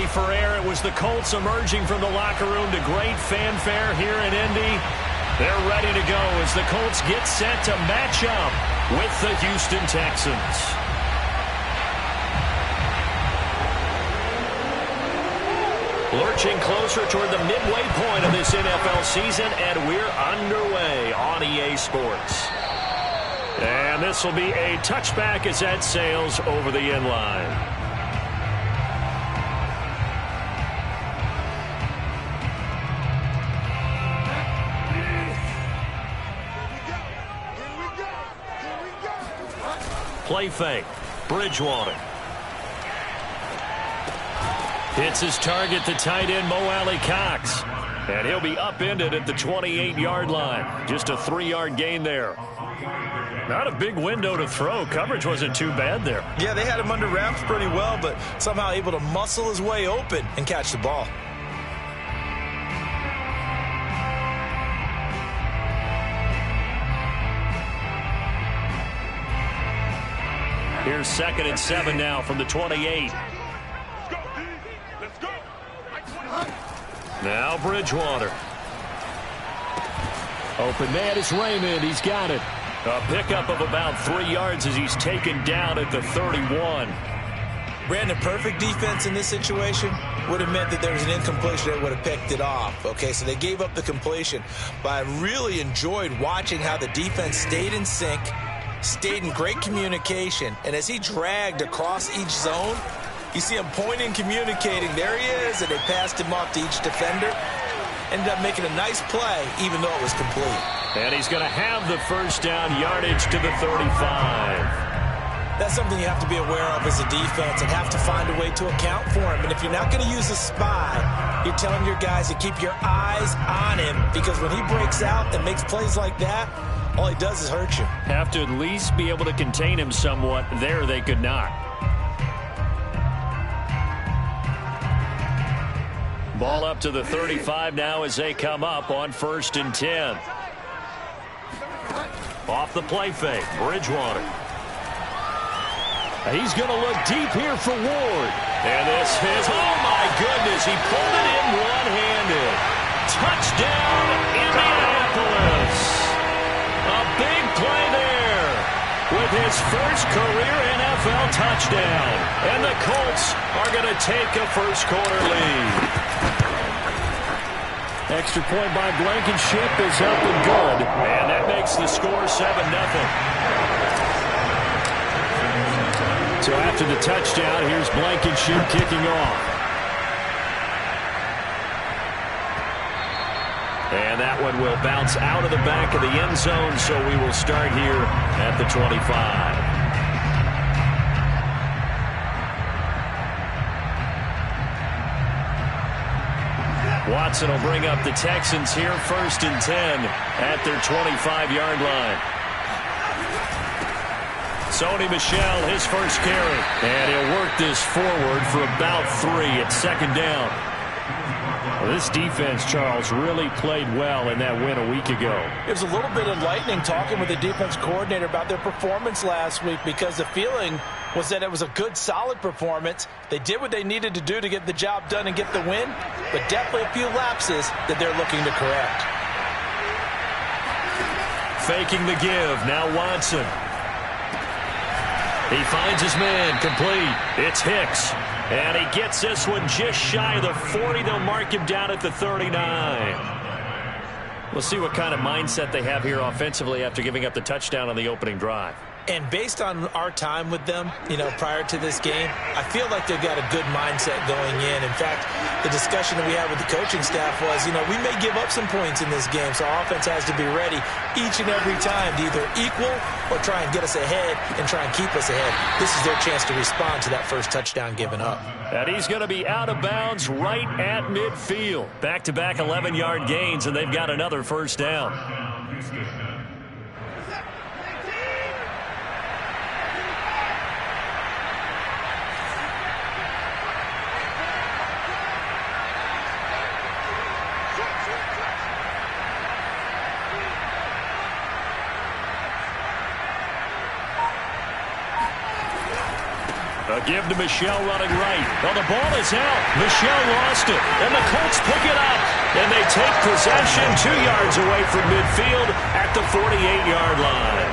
ready for air. It was the Colts emerging from the locker room to great fanfare here in Indy. They're ready to go as the Colts get set to match up with the Houston Texans. Lurching closer toward the midway point of this NFL season, and we're underway on EA Sports. And this will be a touchback as that sails over the end line. Play fake. Bridgewater. Hits his target, the tight end, Mo Alley Cox. And he'll be upended at the 28-yard line. Just a 3-yard gain there. Not a big window to throw. Coverage wasn't too bad there. Yeah, they had him under wraps pretty well, but somehow able to muscle his way open and catch the ball. Here's 2nd and 7 now from the 28. Now Bridgewater. Open man is Raymond. He's got it. A pickup of about 3 yards as he's taken down at the 31. Brandon, perfect defense in this situation would have meant that there was an incompletion that would have picked it off. Okay, so they gave up the completion. But I really enjoyed watching how the defense stayed in sync, stayed in great communication, and as he dragged across each zone, you see him pointing, communicating. There he is, and they passed him off to each defender. Ended up making a nice play, even though it was complete. And he's going to have the first down, yardage to the 35. That's something you have to be aware of as a defense and have to find a way to account for him. And if you're not going to use a spy, you're telling your guys to keep your eyes on him, because when he breaks out and makes plays like that, all he does is hurt you. Have to at least be able to contain him somewhat. There they could not. Ball up to the 35 now as they come up on 1st and 10. Off the play fake, Bridgewater. He's going to look deep here for Ward. And this is, oh my goodness, he pulled it in one-handed. Touchdown, Indianapolis. A big play there with his first career NFL touchdown. And the Colts are going to take a first-quarter lead. Extra point by Blankenship is up and good. And that makes the score 7-0. So after the touchdown, here's Blankenship kicking off. And that one will bounce out of the back of the end zone, so we will start here at the 25. Watson will bring up the Texans here, 1st and 10 at their 25-yard line. Sony Michel, his first carry. And he'll work this forward for about 3 at 2nd down. Well, this defense, Charles, really played well in that win a week ago. It was a little bit enlightening talking with the defense coordinator about their performance last week, because the feeling was that it was a good, solid performance. They did what they needed to do to get the job done and get the win, but definitely a few lapses that they're looking to correct. Faking the give. Now Watson. He finds his man, complete. It's Hicks. And he gets this one just shy of the 40. They'll mark him down at the 39. We'll see what kind of mindset they have here offensively after giving up the touchdown on the opening drive. And based on our time with them, prior to this game, I feel like they've got a good mindset going in. In fact, the discussion that we had with the coaching staff was, we may give up some points in this game, so our offense has to be ready each and every time to either equal or try and get us ahead and try and keep us ahead. This is their chance to respond to that first touchdown given up. And he's going to be out of bounds right at midfield. Back-to-back 11-yard gains, and they've got another first down. A give to Michel running right. Well, the ball is out. Michel lost it. And the Colts pick it up. And they take possession 2 yards away from midfield at the 48-yard line.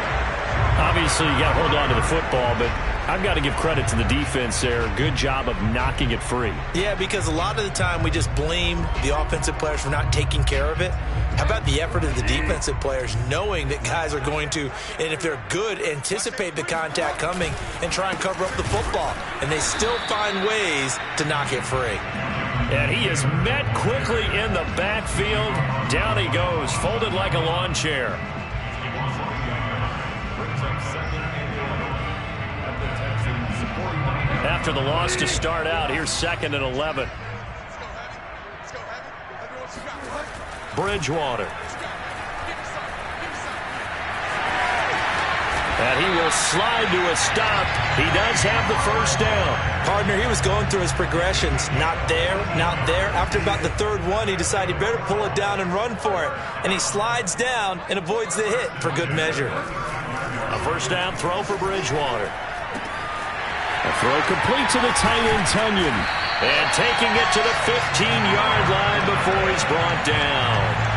Obviously, you got to hold on to the football, but I've got to give credit to the defense there. Good job of knocking it free. Yeah, because a lot of the time we just blame the offensive players for not taking care of it. How about the effort of the defensive players knowing that guys are going to, and if they're good, anticipate the contact coming and try and cover up the football. And they still find ways to knock it free. And he is met quickly in the backfield. Down he goes, folded like a lawn chair. After the loss to start out, here's 2nd and 11. Bridgewater. And he will slide to a stop. He does have the first down. Partner, he was going through his progressions. Not there, not there. After about the 3rd one, he decided he better pull it down and run for it. And he slides down and avoids the hit for good measure. A first down throw for Bridgewater. A throw complete to the tight end, Tunyon. And taking it to the 15-yard line before he's brought down.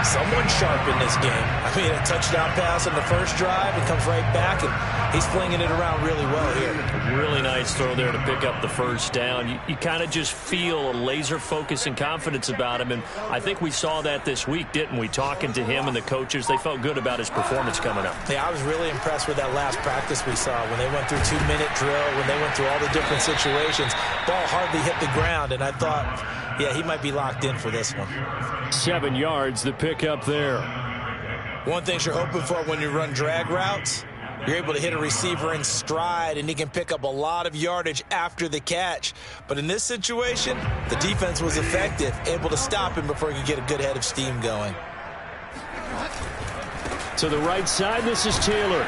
Someone sharp in this game. I mean, a touchdown pass on the first drive. It comes right back, and he's flinging it around really well here. Really nice throw there to pick up the first down. You kind of just feel a laser focus and confidence about him, and I think we saw that this week, didn't we? Talking to him and the coaches, they felt good about his performance coming up. Yeah, I was really impressed with that last practice we saw when they went through 2-minute drill, when they went through all the different situations. Ball hardly hit the ground, and I thought, yeah, he might be locked in for this one. 7 yards, the pick up there. One thing you're hoping for when you run drag routes, you're able to hit a receiver in stride, and he can pick up a lot of yardage after the catch. But in this situation, the defense was effective, able to stop him before he could get a good head of steam going. To the right side, this is Taylor.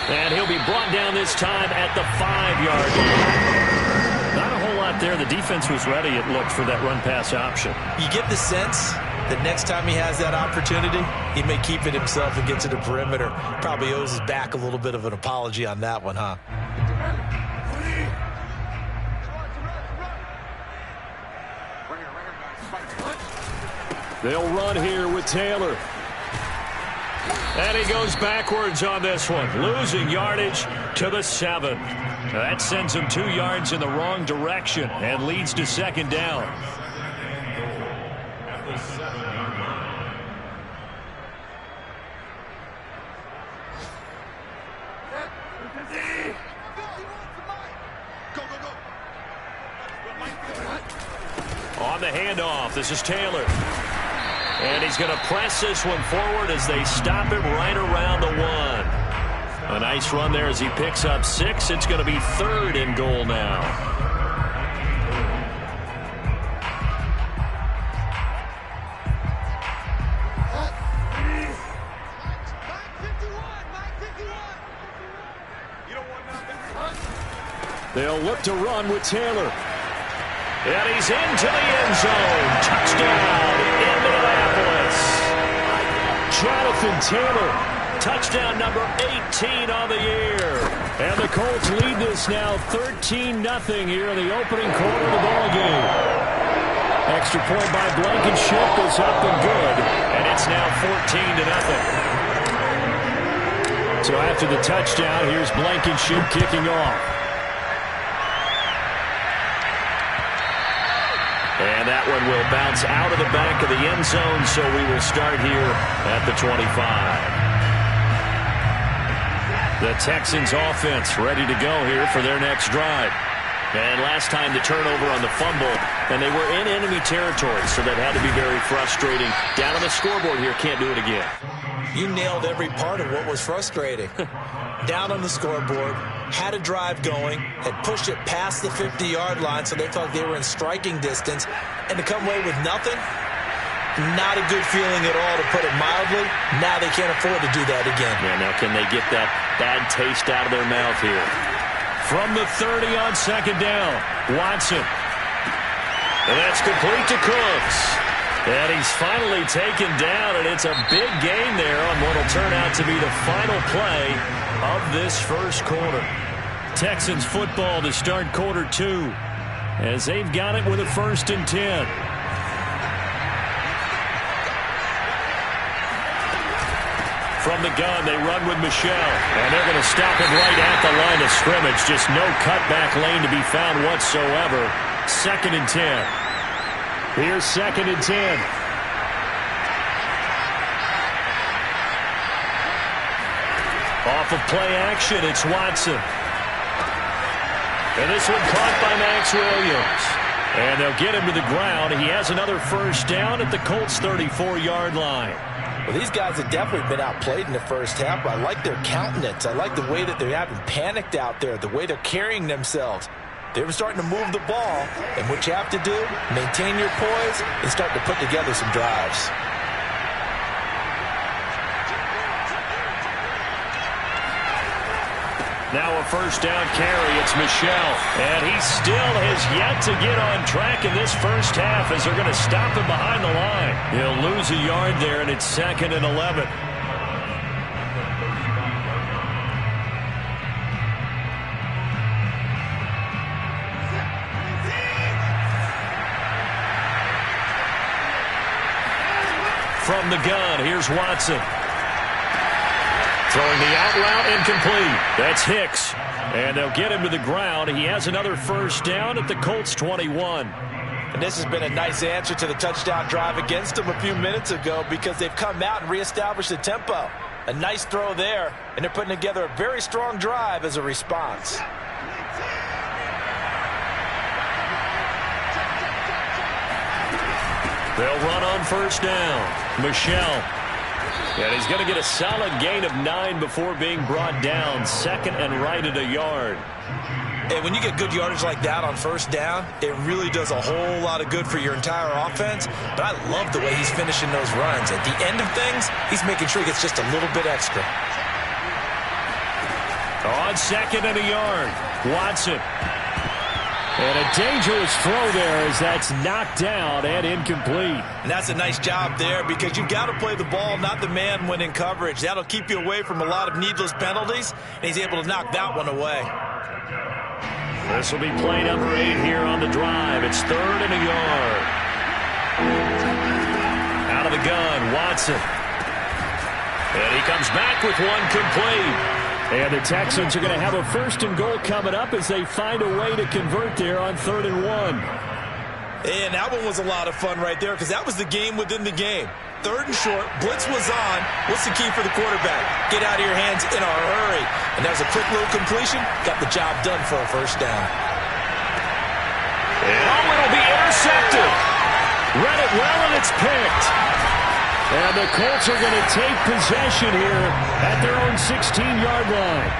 And he'll be brought down this time at the 5-yard line. Not a whole lot there. The defense was ready, it looked, for that run-pass option. You get the sense that next time he has that opportunity, he may keep it himself and get to the perimeter. Probably owes his back a little bit of an apology on that one, huh? They'll run here with Taylor. And he goes backwards on this one, losing yardage to the 7. That sends him 2 yards in the wrong direction and leads to 2nd down. On the handoff, this is Taylor. And he's going to press this one forward as they stop him right around the 1. A nice run there as he picks up 6. It's going to be 3rd and goal now. They'll look to run with Taylor. And he's into the end zone. Touchdown, Indianapolis. Jonathan Taylor, touchdown number 18 on the year. And the Colts lead this now 13-0 here in the opening quarter of the ballgame. Extra point by Blankenship is up and good. And it's now 14-0. So after the touchdown, here's Blankenship kicking off. And that one will bounce out of the back of the end zone, so we will start here at the 25. The Texans offense ready to go here for their next drive. And last time the turnover on the fumble, and they were in enemy territory, so that had to be very frustrating. Down on the scoreboard here, can't do it again. You nailed every part of what was frustrating. Down on the scoreboard, had a drive going, had pushed it past the 50-yard line, so they felt they were in striking distance, and to come away with nothing, not a good feeling at all, to put it mildly. Now they can't afford to do that again. Yeah, now can they get that bad taste out of their mouth here? From the 30 on 2nd down, Watson. And that's complete to Cooks. And he's finally taken down, and it's a big gain there on what will turn out to be the final play of this first quarter. Texans football to start quarter 2 as they've got it with a 1st and 10. From the gun, they run with Michelle. And they're going to stop him right at the line of scrimmage. Just no cutback lane to be found whatsoever. 2nd and 10. Here's 2nd and 10. Off of play action, it's Watson. And this one caught by Max Williams. And they'll get him to the ground. He has another 1st down at the Colts' 34-yard line. Well, these guys have definitely been outplayed in the first half. I like their countenance. I like the way that they haven't panicked out there, the way they're carrying themselves. They were starting to move the ball, and what you have to do, maintain your poise and start to put together some drives. Now a 1st down carry. It's Michelle. And he still has yet to get on track in this first half as they're going to stop him behind the line. He'll lose a yard there, and it's 2nd and 11. From the gun, here's Watson. Throwing the out route, incomplete. That's Hicks. And they'll get him to the ground. He has another 1st down at the Colts' 21. And this has been a nice answer to the touchdown drive against them a few minutes ago because they've come out and reestablished the tempo. A nice throw there, and they're putting together a very strong drive as a response. They'll run on 1st down. Michelle. And he's going to get a solid gain of 9 before being brought down. 2nd and right at a yard. And when you get good yardage like that on 1st down, it really does a whole lot of good for your entire offense. But I love the way he's finishing those runs. At the end of things, he's making sure he gets just a little bit extra. On 2nd and a yard, Watson. And a dangerous throw there as that's knocked down and incomplete. And that's a nice job there because you've got to play the ball, not the man when in coverage. That'll keep you away from a lot of needless penalties, and he's able to knock that one away. This will be play number 8 here on the drive. It's 3rd and a yard. Out of the gun, Watson. And he comes back with one complete. And the Texans are going to have a 1st and goal coming up as they find a way to convert there on 3rd and 1. And that one was a lot of fun right there because that was the game within the game. 3rd and short, blitz was on. What's the key for the quarterback? Get out of your hands in a hurry. And that was a quick little completion. Got the job done for a 1st down. And it'll be intercepted. Read it well, and it's picked. And the Colts are going to take possession here at their own 16-yard line.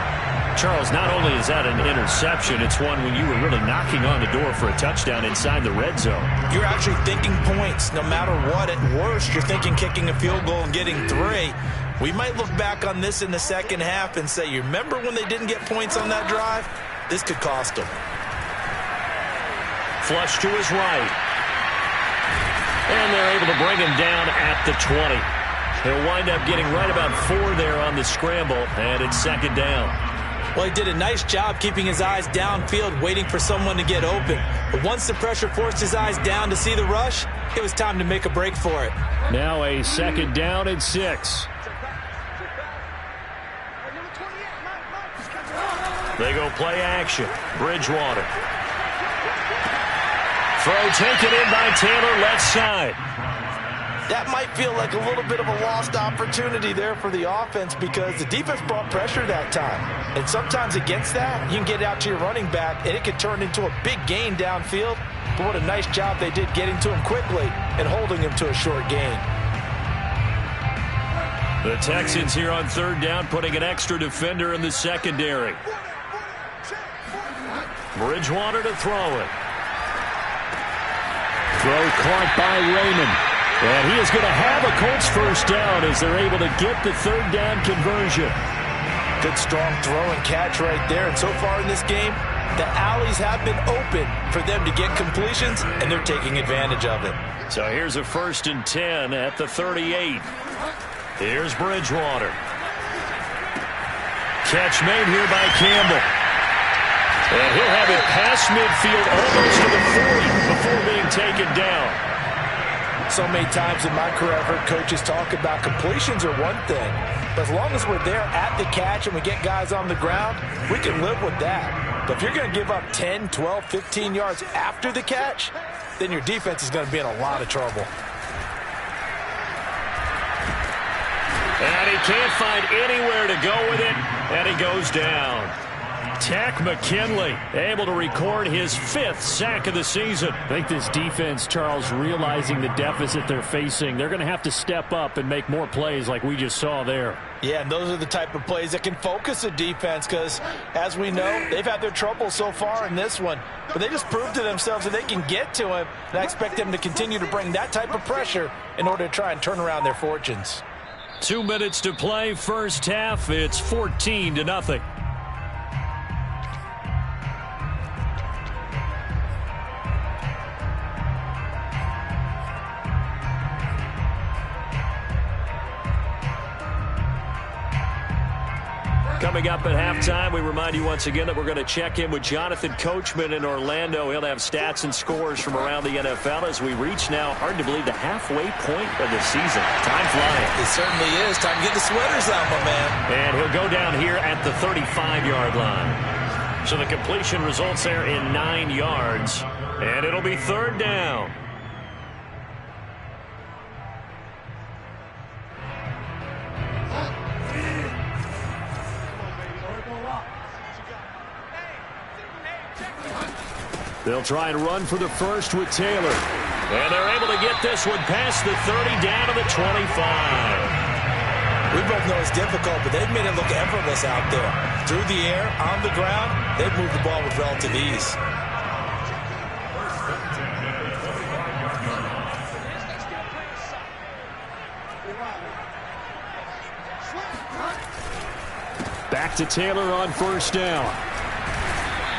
Charles, not only is that an interception, it's one when you were really knocking on the door for a touchdown inside the red zone. You're actually thinking points no matter what. At worst, you're thinking kicking a field goal and getting 3. We might look back on this in the second half and say, you remember when they didn't get points on that drive? This could cost them. Flush to his right. And they're able to bring him down at the 20. He'll wind up getting right about 4 there on the scramble, and it's 2nd down. Well, he did a nice job keeping his eyes downfield, waiting for someone to get open. But once the pressure forced his eyes down to see the rush, it was time to make a break for it. Now a 2nd down and 6. They go play action. Bridgewater. Throw taken in by Taylor, left side. That might feel like a little bit of a lost opportunity there for the offense because the defense brought pressure that time. And sometimes against that, you can get out to your running back, and it could turn into a big gain downfield. But what a nice job they did getting to him quickly and holding him to a short gain. The Texans here on 3rd down, putting an extra defender in the secondary. Bridgewater to throw it. Throw caught by Raymond. And he is going to have a Colts 1st down as they're able to get the 3rd down conversion. Good strong throw and catch right there. And so far in this game, the alleys have been open for them to get completions, and they're taking advantage of it. So here's a 1st and 10 at the 38. Here's Bridgewater. Catch made here by Campbell. And he'll have it past midfield almost to the 40 before being taken down. So many times in my career, I've heard coaches talk about completions are one thing. But as long as we're there at the catch and we get guys on the ground, we can live with that. But if you're going to give up 10, 12, 15 yards after the catch, then your defense is going to be in a lot of trouble. And he can't find anywhere to go with it, and he goes down. Tack McKinley able to record his 5th sack of the season. I think this defense, Charles, realizing the deficit they're facing, they're going to have to step up and make more plays like we just saw there. Yeah, and those are the type of plays that can focus a defense because, as we know, they've had their trouble so far in this one. But they just proved to themselves that they can get to him, and I expect them to continue to bring that type of pressure in order to try and turn around their fortunes. 2 minutes to play, first half. It's 14-0. Coming up at halftime, we remind you once again that we're going to check in with Jonathan Coachman in Orlando. He'll have stats and scores from around the NFL as we reach now, hard to believe, the halfway point of the season. Time flying. It certainly is. Time to get the sweaters out, my man. And he'll go down here at the 35-yard line. So the completion results there in 9 yards. And it'll be 3rd down. They'll try and run for the first with Taylor. And they're able to get this one past the 30 down to the 25. We both know it's difficult, but they've made it look effortless out there. Through the air, on the ground, they've moved the ball with relative ease. Back to Taylor on first down.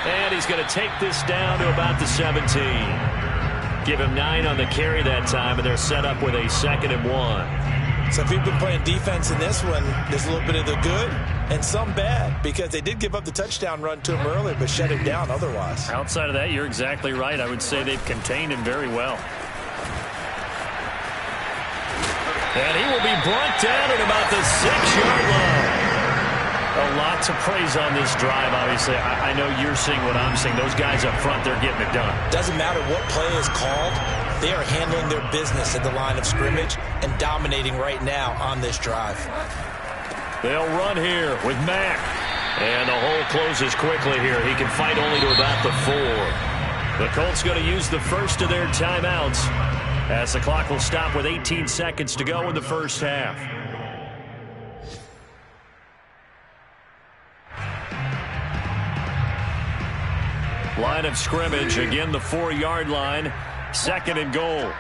And he's going to take this down to about the 17. Give him 9 on the carry that time, and they're set up with a 2nd and 1. So if you've been playing defense in this one, there's a little bit of the good and some bad, because they did give up the touchdown run to him earlier, but shut him down otherwise. Outside of that, you're exactly right. I would say they've contained him very well. And he will be brought down at about the 6-yard line. A lot to praise on this drive, obviously. I know you're seeing what I'm seeing. Those guys up front, they're getting it done. Doesn't matter what play is called. They are handling their business at the line of scrimmage and dominating right now on this drive. They'll run here with Mack. And the hole closes quickly here. He can fight only to about the 4. The Colts going to use the first of their timeouts as the clock will stop with 18 seconds to go in the first half. Line of scrimmage, again the 4-yard line, 2nd and goal.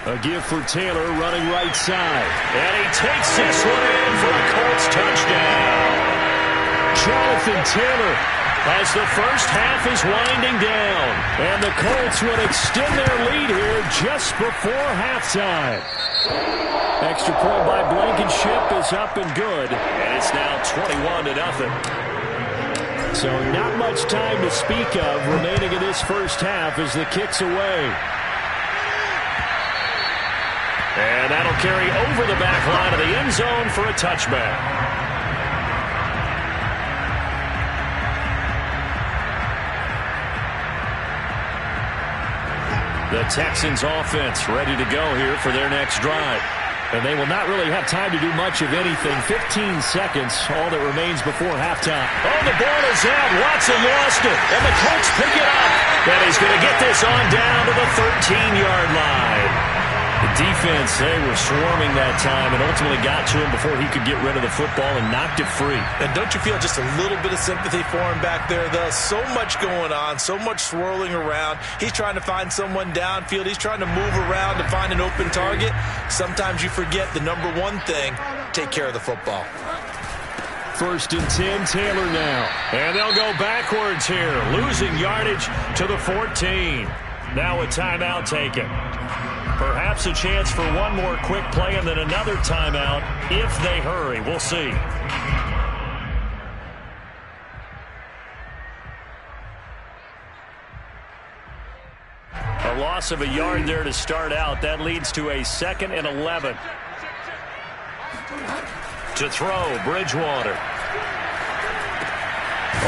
A give for Taylor running right side. And he takes this one in for a Colts touchdown. Jonathan Taylor, as the first half is winding down. And the Colts would extend their lead here just before halftime. Extra point by Blankenship is up and good. And it's now 21-0. So not much time to speak of remaining in this first half as the kick's away. And that'll carry over the back line of the end zone for a touchback. The Texans offense ready to go here for their next drive. And they will not really have time to do much of anything. 15 seconds, all that remains before halftime. Oh, the ball is out. Watson lost it. And the Colts pick it up. And he's going to get this on down to the 13-yard line. The defense, they were swarming that time and ultimately got to him before he could get rid of the football and knocked it free. And don't you feel just a little bit of sympathy for him back there, though? So much going on, so much swirling around. He's trying to find someone downfield. He's trying to move around to find an open target. Sometimes you forget the number one thing, take care of the football. 1st and 10, Taylor now. And they'll go backwards here, losing yardage to the 14. Now a timeout taken. Perhaps a chance for one more quick play and then another timeout if they hurry. We'll see. A loss of a yard there to start out. That leads to a 2nd and 11. To throw, Bridgewater.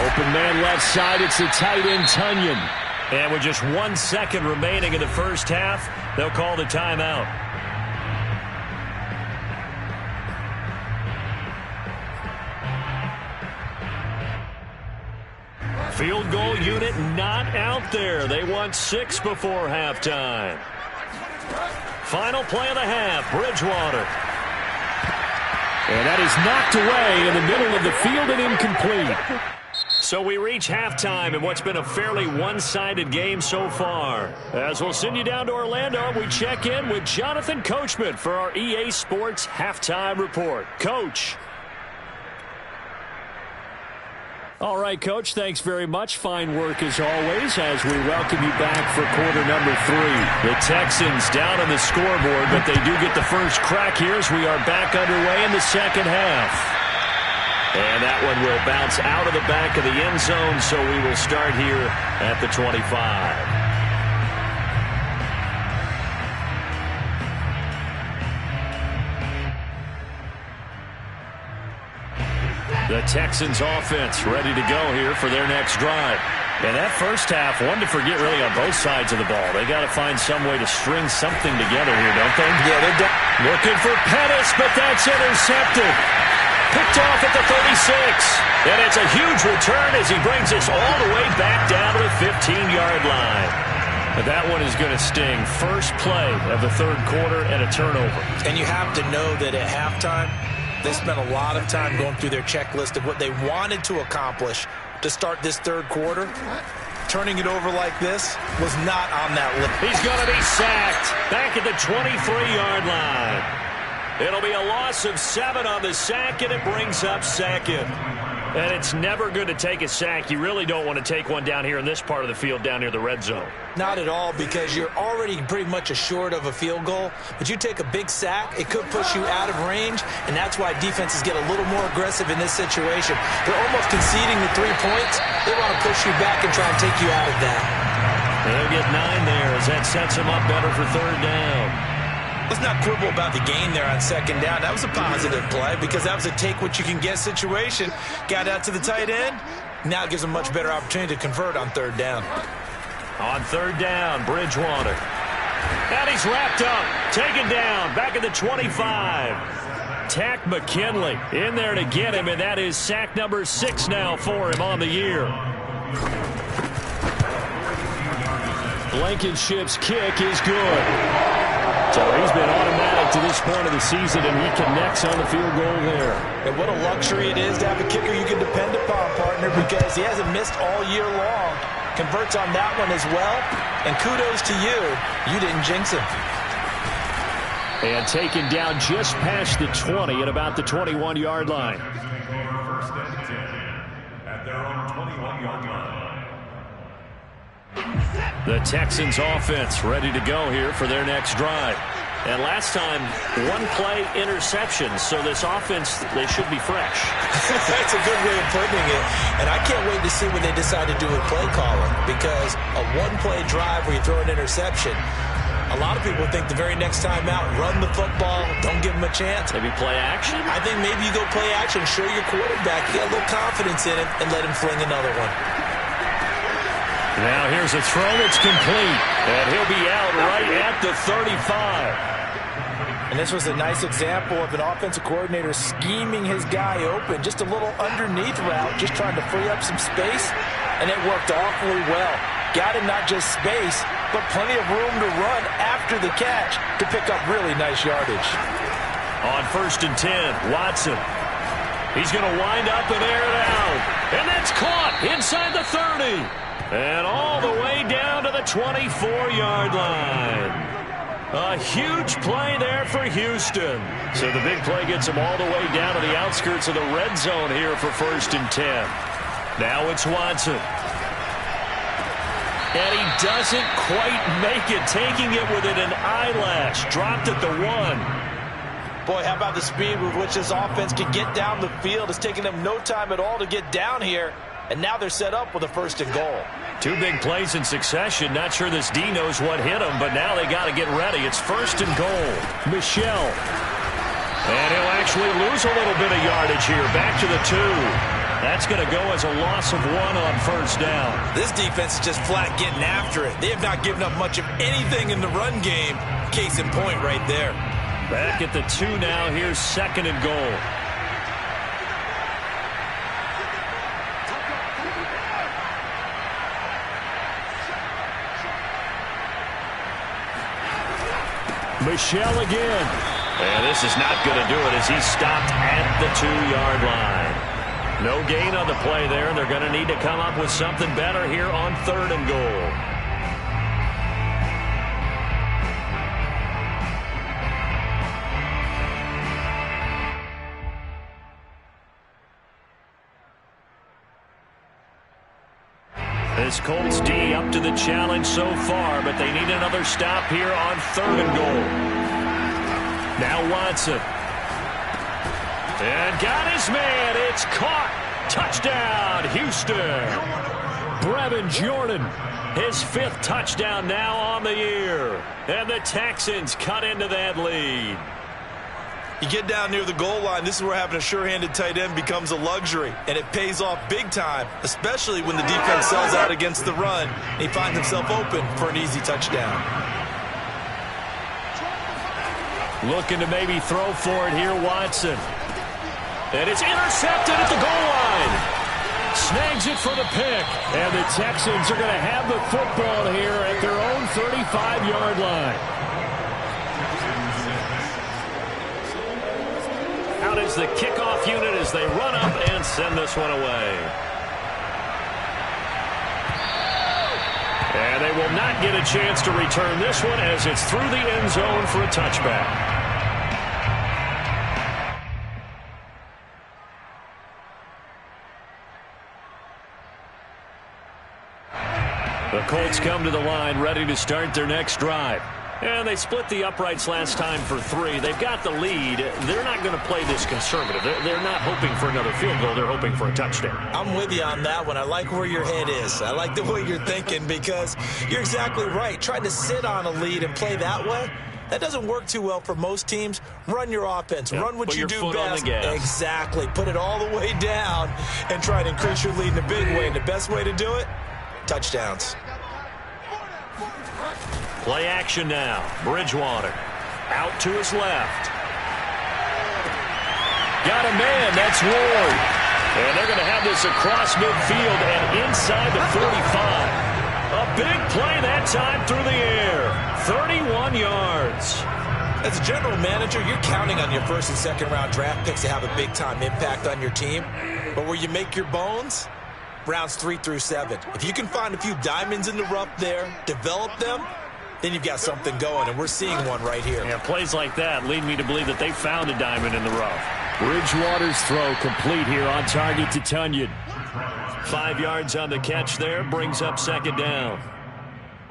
Open man left side. It's the tight end, Tunyon. And with just 1 second remaining in the first half, they'll call the timeout. Field goal unit not out there. They want 6 before halftime. Final play of the half, Bridgewater. And that is knocked away in the middle of the field and incomplete. So we reach halftime in what's been a fairly one-sided game so far. As we'll send you down to Orlando, we check in with Jonathan Coachman for our EA Sports Halftime Report. Coach. All right, Coach, thanks very much. Fine work as always as we welcome you back for quarter number 3. The Texans down on the scoreboard, but they do get the first crack here as we are back underway in the second half. And that one will bounce out of the back of the end zone, so we will start here at the 25. The Texans offense ready to go here for their next drive. And that first half, one to forget really on both sides of the ball. They got to find some way to string something together here, don't they? Yeah, they're looking for Pettis, but that's intercepted. Picked off at the 36. And it's a huge return as he brings us all the way back down to the 15-yard line. But that one is going to sting. First play of the third quarter and a turnover. And you have to know that at halftime, they spent a lot of time going through their checklist of what they wanted to accomplish to start this third quarter. Turning it over like this was not on that list. He's going to be sacked back at the 23-yard line. It'll be a loss of 7 on the sack, and it brings up second. And it's never good to take a sack. You really don't want to take one down here in this part of the field down near the red zone. Not at all, because you're already pretty much assured of a field goal. But you take a big sack, it could push you out of range, and that's why defenses get a little more aggressive in this situation. They're almost conceding the 3 points. They want to push you back and try and take you out of that. They'll get 9 there as that sets them up better for third down. Let's not quibble about the gain there on second down. That was a positive play because that was a take-what-you-can-get situation. Got out to the tight end. Now it gives them a much better opportunity to convert on third down. On third down, Bridgewater. And he's wrapped up. Taken down. Back at the 25. Tack McKinley in there to get him, and that is sack number 6 now for him on the year. Blankenship's kick is good. So he's been automatic to this point of the season, and he connects on the field goal there. And what a luxury it is to have a kicker you can depend upon, partner, because he hasn't missed all year long. Converts on that one as well. And kudos to you. You didn't jinx him. And taken down just past the 20 at about the 21-yard line. First and 10 at their own 21-yard line. The Texans offense ready to go here for their next drive. And last time, 1-play interception. So this offense, they should be fresh. That's a good way of putting it. And I can't wait to see what they decide to do with play calling. Because a 1-play drive where you throw an interception, a lot of people think the very next time out, run the football, don't give them a chance. Maybe play action? I think maybe you go play action, show your quarterback, you got a little confidence in it, and let him fling another one. Now here's a throw that's complete, and he'll be out right at the 35. And this was a nice example of an offensive coordinator scheming his guy open, just a little underneath route, just trying to free up some space, and it worked awfully well. Got him not just space, but plenty of room to run after the catch to pick up really nice yardage. On 1st and 10, Watson. He's going to wind up and air it out. And that's caught inside the 30. And all the way down to the 24-yard line. A huge play there for Houston. So the big play gets them all the way down to the outskirts of the red zone here for 1st and 10. Now it's Watson. And he doesn't quite make it, taking it within an eyelash. Dropped at the 1. Boy, how about the speed with which this offense can get down the field? It's taking them no time at all to get down here. And now they're set up with a 1st and goal. 2 big plays in succession. Not sure this D knows what hit him, but now they got to get ready. It's 1st and goal. Michel. And he'll actually lose a little bit of yardage here. Back to the 2. That's going to go as a loss of 1 on 1st down. This defense is just flat getting after it. They have not given up much of anything in the run game. Case in point right there. Back at the 2 now. Here's 2nd and goal. Michel again. And this is not going to do it as he's stopped at the 2-yard line. No gain on the play there, and they're going to need to come up with something better here on 3rd and goal. This Colts D up to the challenge so far, but they need another stop here on 3rd and goal. Now Watson. And got his man. It's caught. Touchdown, Houston. Brevin Jordan, his 5th touchdown now on the year. And the Texans cut into that lead. You get down near the goal line, this is where having a sure-handed tight end becomes a luxury. And it pays off big time, especially when the defense sells out against the run. And he finds himself open for an easy touchdown. Looking to maybe throw for it here, Watson. And it's intercepted at the goal line. Snags it for the pick. And the Texans are going to have the football here at their own 35-yard line. Out is the kickoff unit as they run up and send this one away. And they will not get a chance to return this one as it's through the end zone for a touchback. The Colts come to the line ready to start their next drive. And they split the uprights last time for 3. They've got the lead. They're not going to play this conservative. They're not hoping for another field goal. They're hoping for a touchdown. I'm with you on that one. I like where your head is. I like the way you're thinking because you're exactly right. Trying to sit on a lead and play that way, that doesn't work too well for most teams. Run your offense. Yep. Run what Put you your do foot best. on the gas. Exactly. Put it all the way down and try and increase your lead in a big way. And the best way to do it, touchdowns. Play action now. Bridgewater out to his left. Got a man. That's Ward. And they're going to have this across midfield and inside the 45. A big play that time through the air. 31 yards. As a general manager, you're counting on your 1st and 2nd round draft picks to have a big-time impact on your team. But where you make your bones, rounds 3 through 7. If you can find a few diamonds in the rough there, develop them, then you've got something going, and we're seeing one right here. Yeah, plays like that lead me to believe that they found a diamond in the rough. Bridgewater's throw complete here on target to Tunyon. 5 yards on the catch there, brings up 2nd down.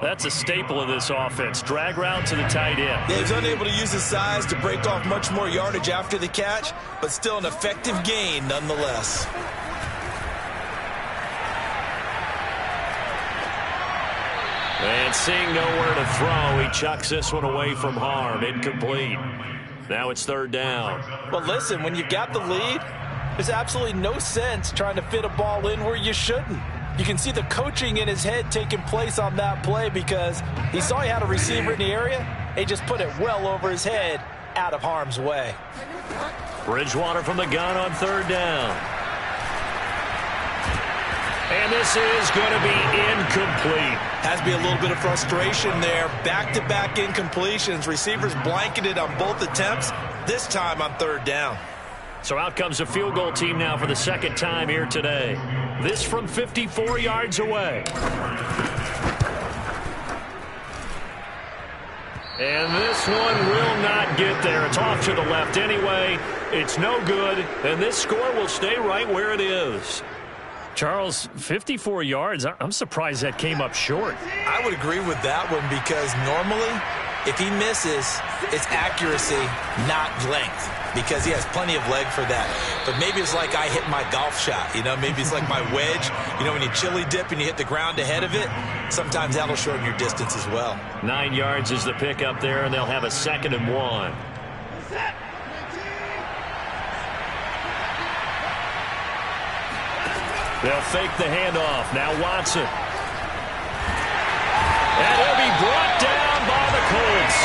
That's a staple of this offense. Drag route to the tight end. Yeah, he's unable to use his size to break off much more yardage after the catch, but still an effective gain nonetheless. And seeing nowhere to throw, he chucks this one away from harm. Incomplete. Now it's 3rd down. Well, listen, when you've got the lead, there's absolutely no sense trying to fit a ball in where you shouldn't. You can see the coaching in his head taking place on that play because he saw he had a receiver in the area. He just put it well over his head out of harm's way. Bridgewater from the gun on 3rd down. And this is going to be incomplete. Has to be a little bit of frustration there. Back-to-back incompletions. Receivers blanketed on both attempts, this time on 3rd down. So out comes a field goal team now for the 2nd time here today. This from 54 yards away. And this one will not get there. It's off to the left anyway. It's no good, and this score will stay right where it is. Charles, 54 yards. I'm surprised that came up short. I would agree with that one because normally if he misses, it's accuracy, not length, because he has plenty of leg for that. But maybe it's like I hit my golf shot, you know, maybe it's like my wedge. You know, when you chili dip and you hit the ground ahead of it, sometimes that'll shorten your distance as well. 9 yards is the pickup there, and they'll have a 2nd and 1. They'll fake the handoff. Now Watson. And he'll be brought down by the Colts.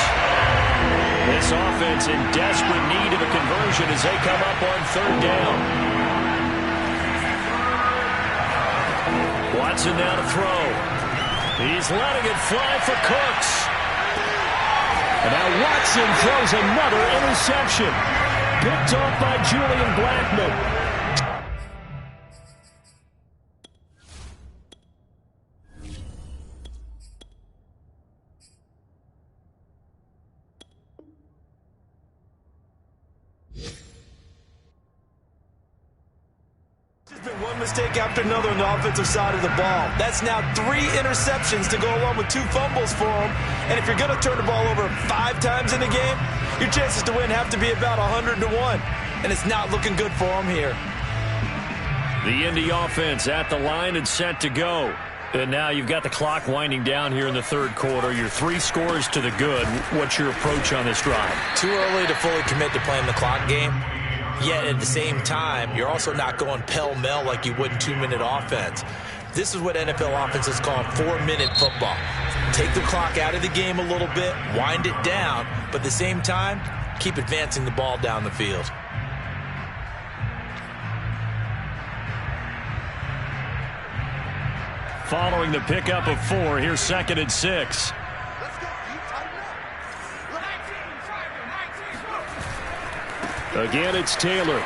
This offense in desperate need of a conversion as they come up on 3rd down. Watson now to throw. He's letting it fly for Cooks. And now Watson throws another interception. Picked off by Julian Blackmon. Mistake after another on the offensive side of the ball. That's now 3 interceptions to go along with 2 fumbles for him. And if you're going to turn the ball over 5 times in a game, your chances to win have to be about 100 to 1. And it's not looking good for him here. The Indy offense at the line and set to go. And now you've got the clock winding down here in the 3rd quarter. You're 3 scores to the good. What's your approach on this drive? Too early to fully commit to playing the clock game. Yet at the same time, you're also not going pell-mell like you would in 2-minute offense. This is what NFL offenses call 4-minute football. Take the clock out of the game a little bit, wind it down, but at the same time, keep advancing the ball down the field. Following the pickup of 4, here's 2nd and 6. Again, it's Taylor.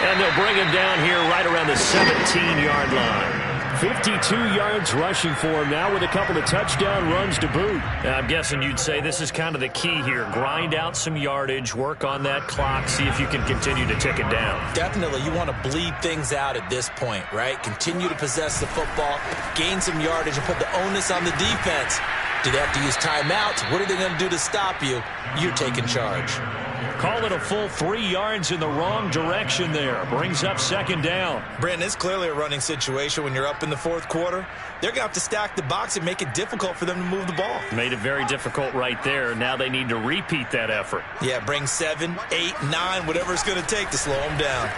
And they'll bring him down here right around the 17-yard line. 52 yards rushing for him now with a couple of touchdown runs to boot. I'm guessing you'd say this is kind of the key here. Grind out some yardage, work on that clock, see if you can continue to tick it down. Definitely. You want to bleed things out at this point, right? Continue to possess the football, gain some yardage, and put the onus on the defense. Do they have to use timeouts? What are they going to do to stop you? You're taking charge. Call it a full 3 yards in the wrong direction there. Brings up 2nd down. Brandon, it's clearly a running situation when you're up in the 4th quarter. They're going to have to stack the box and make it difficult for them to move the ball. Made it very difficult right there. Now they need to repeat that effort. Yeah, bring 7, 8, 9, whatever it's going to take to slow them down.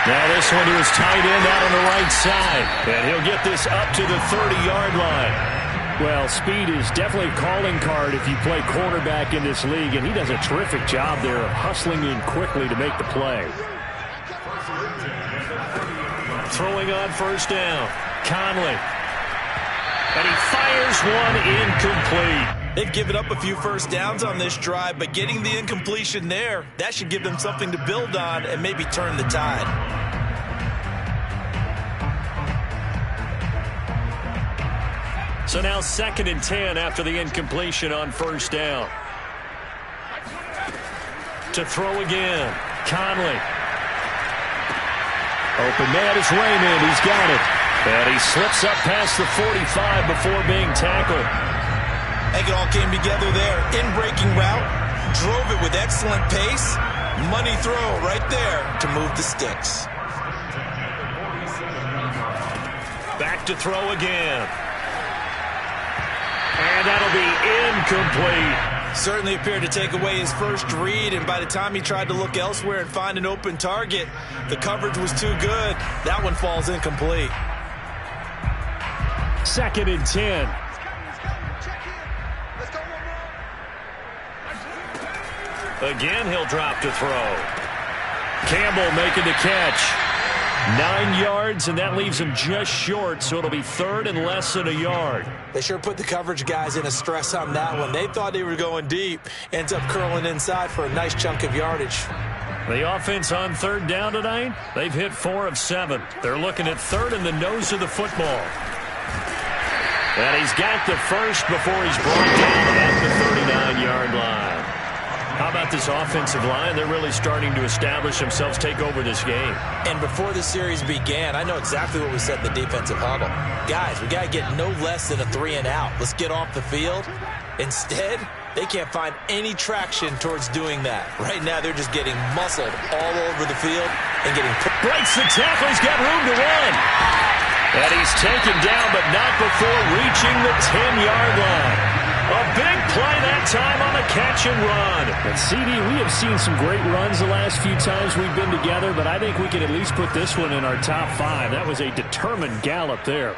Now this one to his tight end out on the right side. And he'll get this up to the 30-yard line. Well, speed is definitely a calling card if you play quarterback in this league, and he does a terrific job there of hustling in quickly to make the play. Throwing on 1st down, Conley. And he fires one incomplete. They've given up a few 1st downs on this drive, but getting the incompletion there, that should give them something to build on and maybe turn the tide. So now 2nd and 10 after the incompletion on 1st down. To throw again, Conley. Open man is Raymond. He's got it. And he slips up past the 45 before being tackled. I think it all came together there. In-breaking route, drove it with excellent pace. Money throw right there to move the sticks. Back to throw again. And that'll be incomplete. Certainly appeared to take away his first read, and by the time he tried to look elsewhere and find an open target, the coverage was too good. That one falls incomplete. 2nd and 10. Again, he'll drop to throw. Campbell making the catch. 9 yards, and that leaves him just short, so it'll be 3rd and less than a yard. They sure put the coverage guys in a stress on that one. They thought they were going deep. Ends up curling inside for a nice chunk of yardage. The offense on 3rd down tonight, they've hit 4 of 7. They're looking at 3rd in the nose of the football. And he's got the first before he's brought down at the 39-yard line. How about this offensive line. They're really starting to establish themselves, take over this game. And before the series began, I know exactly what we said in the defensive huddle. Guys, we got to get no less than a 3-and-out. Let's get off the field. Instead, they can't find any traction towards doing that. Right now, they're just getting muscled all over the field and getting... Breaks the tackle. He's got room to run. And he's taken down, but not before reaching the 10-yard line. A big play that time on the catch and run. And CD, we have seen some great runs the last few times we've been together, but I think we can at least put this one in our top 5. That was a determined gallop there.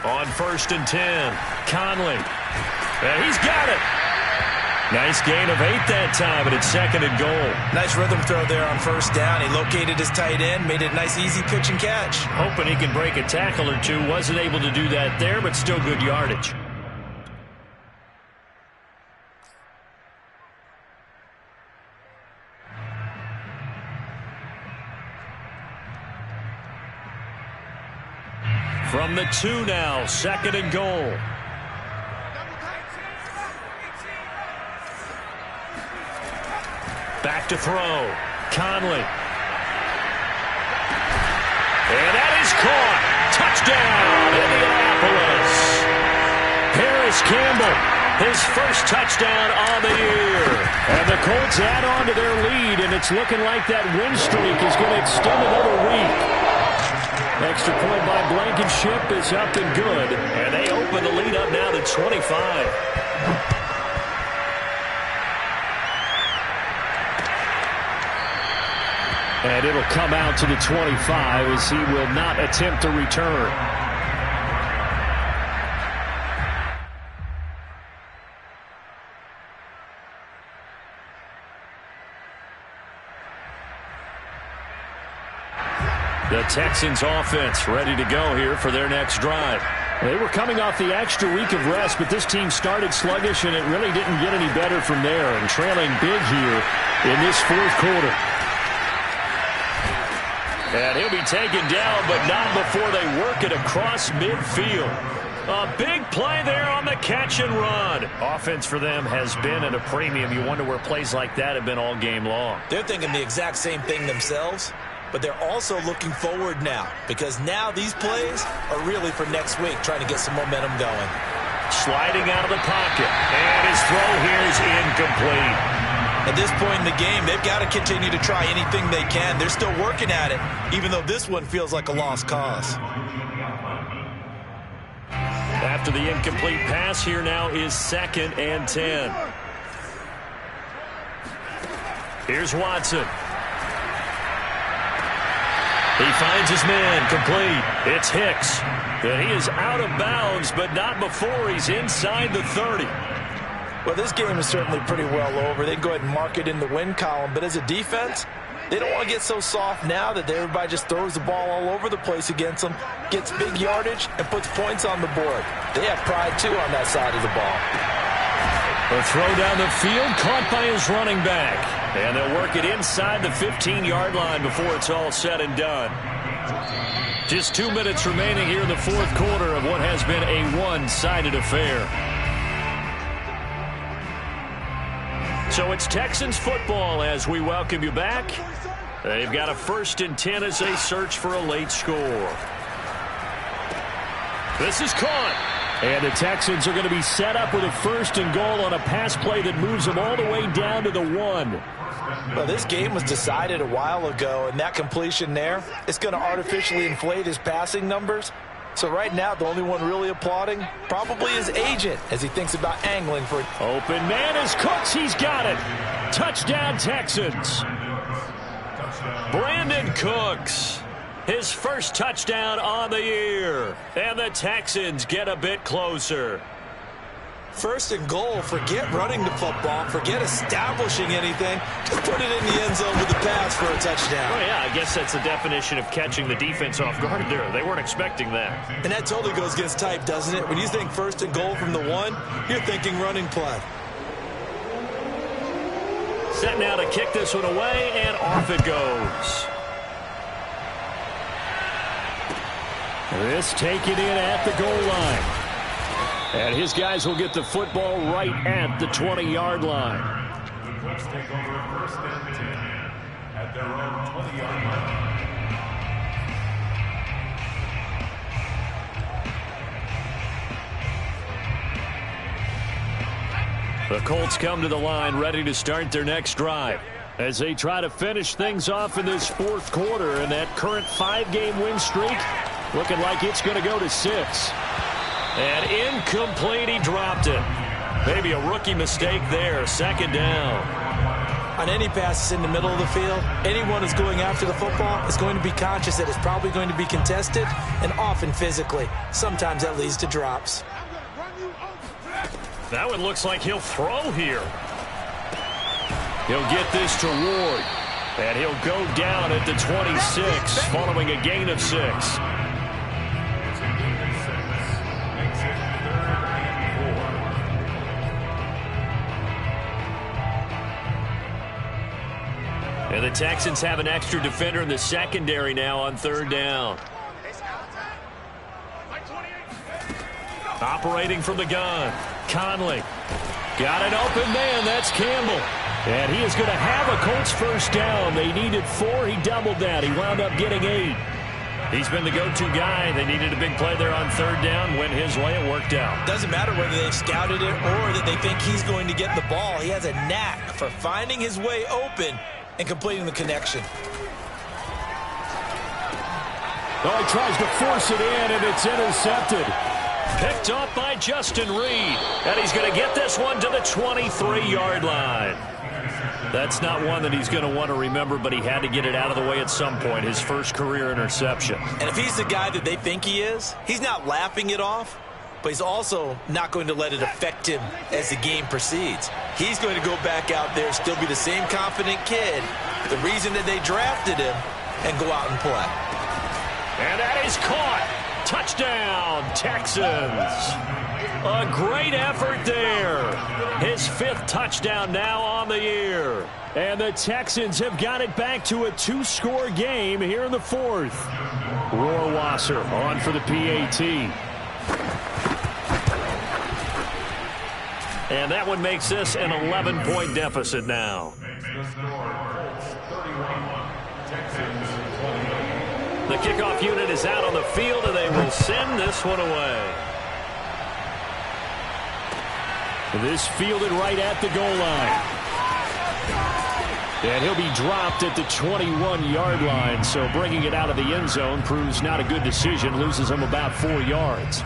On 1st and 10, Conley. And he's got it. Nice gain of 8 that time, and it's 2nd and goal. Nice rhythm throw there on 1st down. He located his tight end, made it a nice, easy pitch and catch. Hoping he can break a tackle or two. Wasn't able to do that there, but still good yardage. From the 2 now, 2nd and goal. Back to throw. Conley. And that is caught. Touchdown, Indianapolis. Harris Campbell, his first touchdown on the year. And the Colts add on to their lead, and it's looking like that win streak is going to extend another week. Extra point by Blankenship is up and good. And they open the lead up now to 25. And it'll come out to the 25 as he will not attempt to return. The Texans offense ready to go here for their next drive. They were coming off the extra week of rest, but this team started sluggish, and it really didn't get any better from there, and trailing big here in this 4th quarter. And he'll be taken down, but not before they work it across midfield. A big play there on the catch and run. Offense for them has been at a premium. You wonder where plays like that have been all game long. They're thinking the exact same thing themselves, but they're also looking forward now, because now these plays are really for next week, trying to get some momentum going. Sliding out of the pocket, and his throw here is incomplete. At this point in the game, they've got to continue to try anything they can. They're still working at it, even though this one feels like a lost cause. After the incomplete pass, here now is 2nd and 10. Here's Watson. He finds his man, complete. It's Hicks. And he is out of bounds, but not before he's inside the 30. Well, this game is certainly pretty well over. They can go ahead and mark it in the win column. But as a defense, they don't want to get so soft now that everybody just throws the ball all over the place against them, gets big yardage, and puts points on the board. They have pride, too, on that side of the ball. A throw down the field, caught by his running back. And they'll work it inside the 15-yard line before it's all said and done. Just 2 minutes remaining here in the 4th quarter of what has been a one-sided affair. So it's Texans football as we welcome you back. They've got a 1st and 10 as they search for a late score. This is caught. And the Texans are going to be set up with a 1st and goal on a pass play that moves them all the way down to the 1. Well, this game was decided a while ago, and that completion there is going to artificially inflate his passing numbers. So right now, the only one really applauding probably his agent as he thinks about angling for it. Open man is Cooks. He's got it. Touchdown, Texans. Brandon Cooks, his first touchdown on the year. And the Texans get a bit closer. 1st and goal. Forget running the football. Forget establishing anything. Just put it in the end zone with the pass for a touchdown. Oh, yeah, I guess that's the definition of catching the defense off guard there. They weren't expecting that. And that totally goes against type, doesn't it? When you think 1st and goal from the 1, you're thinking running play. Set now to kick this one away, and off it goes. This taken in at the goal line. And his guys will get the football right at the 20-yard line. The Colts take over first and 10 at their own 20-yard line. The Colts come to the line ready to start their next drive as they try to finish things off in this fourth quarter, and that current 5-game win streak looking like it's going to go to 6. And incomplete, he dropped it. Maybe a rookie mistake there, second down. On any passes in the middle of the field, anyone who's going after the football is going to be conscious that it's probably going to be contested, and often physically. Sometimes that leads to drops. That one looks like he'll throw here. He'll get this to Ward, and he'll go down at the 26 following a gain of 6. And the Texans have an extra defender in the secondary now on third down. Operating from the gun, Conley. Got an open man, that's Campbell. And he is going to have a Colts first down. They needed 4, he doubled that. He wound up getting 8. He's been the go-to guy. They needed a big play there on third down. Went his way, it worked out. Doesn't matter whether they've scouted it or that they think he's going to get the ball. He has a knack for finding his way open and completing the connection. Oh, he tries to force it in, and it's intercepted. Picked up by Justin Reed. And he's going to get this one to the 23-yard line. That's not one that he's going to want to remember, but he had to get it out of the way at some point. His first career interception. And if he's the guy that they think he is, he's not laughing it off, but he's also not going to let it affect him as the game proceeds. He's going to go back out there, still be the same confident kid, the reason that they drafted him, and go out and play. And that is caught. Touchdown, Texans. A great effort there. His 5th touchdown now on the year. And the Texans have got it back to a 2-score game here in the 4th. Rohrwasser on for the PAT. And that one makes this an 11-point deficit now. The kickoff unit is out on the field, and they will send this one away. This fielded right at the goal line. And he'll be dropped at the 21-yard line, so bringing it out of the end zone proves not a good decision. Loses him about 4 yards.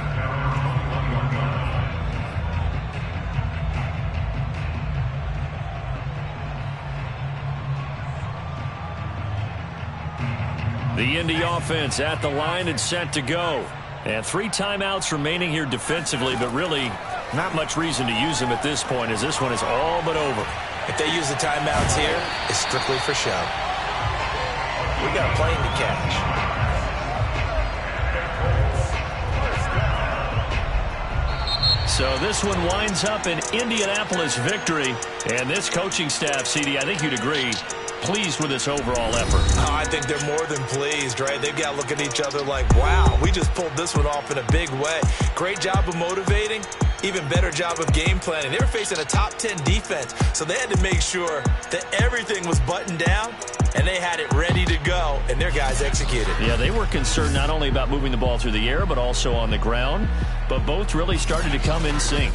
The Indy offense at the line and set to go. And 3 timeouts remaining here defensively, but really not much reason to use them at this point, as this one is all but over. If they use the timeouts here, it's strictly for show. We got a plane to catch. So this one winds up an Indianapolis victory. And this coaching staff, CD, I think you'd agree, pleased with this overall effort. Oh, I think they're more than pleased, right? They've got to look at each other like, wow, we just pulled this one off in a big way. Great job of motivating, even better job of game planning. They were facing a top 10 defense, so they had to make sure that everything was buttoned down, and they had it ready to go, and their guys executed. Yeah, they were concerned not only about moving the ball through the air, but also on the ground, but both really started to come in sync.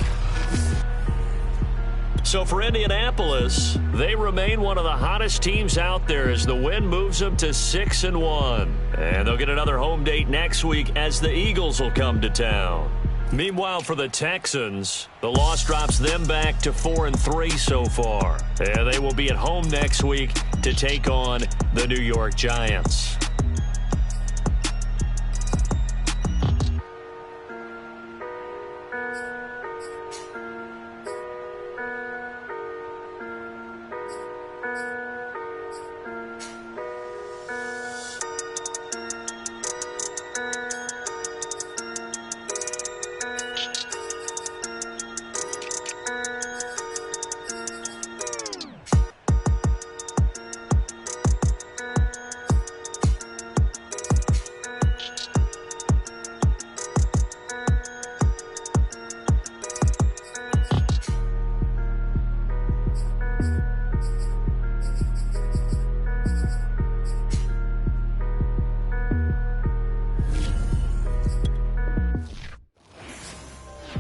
So for Indianapolis, they remain one of the hottest teams out there as the win moves them to 6-1. And they'll get another home date next week as the Eagles will come to town. Meanwhile, for the Texans, the loss drops them back to 4-3 so far. And they will be at home next week to take on the New York Giants.